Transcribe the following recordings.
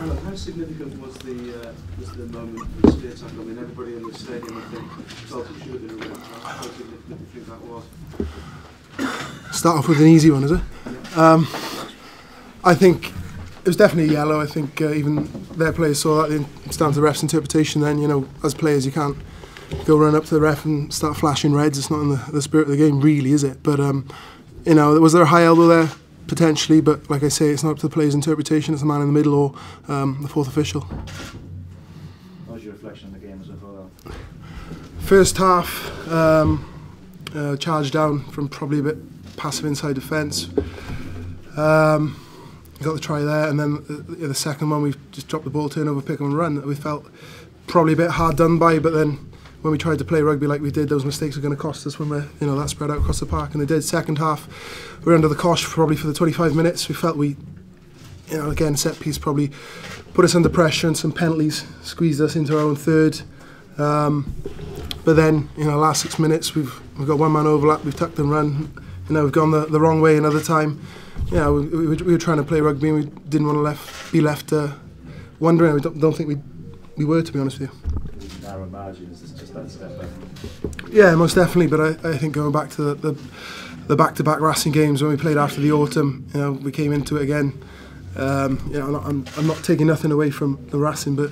Alan, how significant was the moment with the spear tackle? I mean, everybody in the stadium, I think, felt it should have been a red. How significant do you think that was? Start off with an easy one, is it? Yeah. I think it was definitely yellow. I think even their players saw that. It's down to the ref's interpretation then. You know, as players, you can't go run up to the ref and start flashing reds. It's not in the spirit of the game, really, is it? But, you know, was there a high elbow there? Potentially, but like I say, it's not up to the player's interpretation. It's the man in the middle or the fourth official. What was your reflection on the game as a whole? First half, charged down from probably a bit passive inside defence. Got the try there, and then the second one we just dropped the ball, turnover, pick and run. We felt probably a bit hard done by, but then when we tried to play rugby like we did, those mistakes were going to cost us when we're, you know, that spread out across the park, and they did. Second half, we were under the cosh probably for the 25 minutes. We felt we, you know, again, set piece probably put us under pressure, and some penalties squeezed us into our own third. But then, you know, last 6 minutes, we've got one man overlap, we've tucked and run. You know, we've gone the wrong way another time. You know, we were trying to play rugby, and we didn't want to be left wondering. I don't think we were, to be honest with you. Narrow margins, it's just that step back. Yeah, most definitely. But I think going back to the back-to-back Racing games when we played after the autumn, you know, we came into it again. You know, I'm not taking nothing away from the Racing, but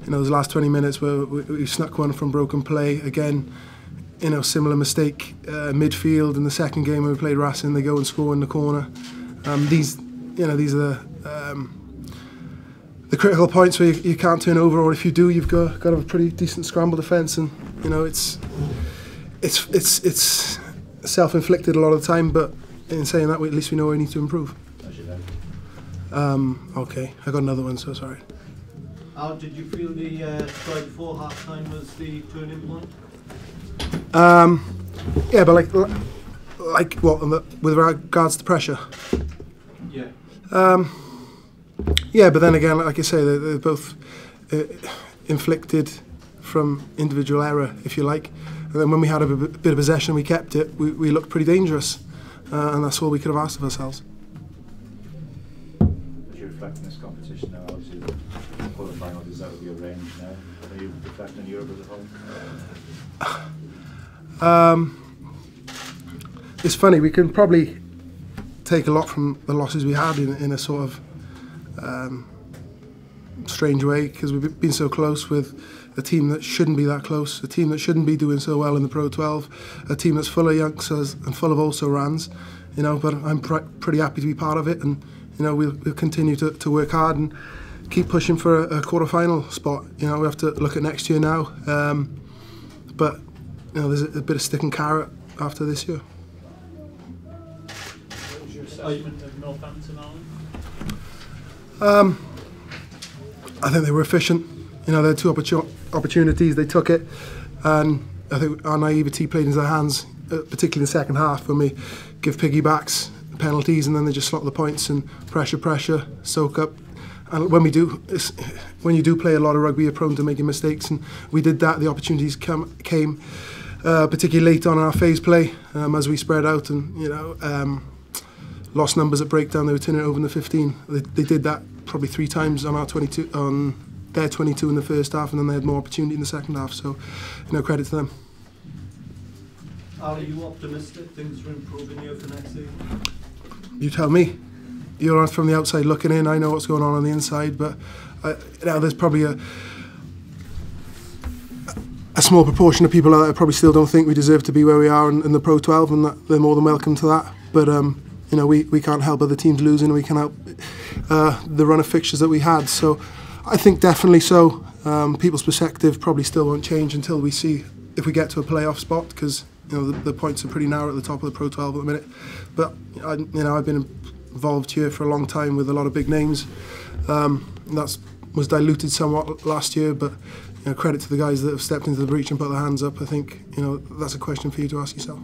you know, those last 20 minutes where we snuck one from broken play again. You know, similar mistake midfield in the second game when we played Racing. They go and score in the corner. These are the critical points where you can't turn over, or if you do, you've got to have a pretty decent scramble defence, and you know it's self-inflicted a lot of the time. But in saying that, at least we know where we need to improve. Okay, I got another one, so sorry. How did you feel the try before half time was the turning point? Yeah, but like what with regards to pressure? Yeah. Yeah, but then again, like I say, they're both inflicted from individual error, if you like. And then when we had a bit of possession, we kept it. We looked pretty dangerous, and that's all we could have asked of ourselves. As you reflect on this competition now, obviously the quarterfinals is out of your range now. Are you reflecting on Europe as a whole? It's funny, we can probably take a lot from the losses we had in a sort of strange way, because we've been so close with a team that shouldn't be that close, a team that shouldn't be doing so well in the Pro 12, a team that's full of youngsters and full of also-rans, you know. But I'm pretty happy to be part of it, and you know, we'll continue to work hard and keep pushing for a quarter-final spot. You know, we have to look at next year now, but you know, there's a bit of stick and carrot after this year. What was your assessment of Northampton, Alan? I think they were efficient. You know, they had two opportunities, they took it, and I think our naivety played into their hands, particularly in the second half when we give piggybacks, penalties, and then they just slot the points and pressure, soak up. And when you do play a lot of rugby, you're prone to making mistakes, and we did that. The opportunities came particularly late on in our phase play as we spread out, and you know, lost numbers at breakdown. They were turning it over in the 15. They did that probably 3 times on our 22, on their 22 in the first half, and then they had more opportunity in the second half. So, you know, credit to them. Are you optimistic things are improving here for next season? You tell me. You're from the outside looking in. I know what's going on the inside, but you know, there's probably a small proportion of people out there that probably still don't think we deserve to be where we are in the Pro 12, and that they're more than welcome to that. But you know, we can't help other teams losing, and we can help the run of fixtures that we had. So I think definitely so. People's perspective probably still won't change until we see if we get to a playoff spot, because you know the points are pretty narrow at the top of the Pro 12 at the minute. But you know, I've been involved here for a long time with a lot of big names. That was diluted somewhat last year, but you know, credit to the guys that have stepped into the breach and put their hands up. I think you know that's a question for you to ask yourself.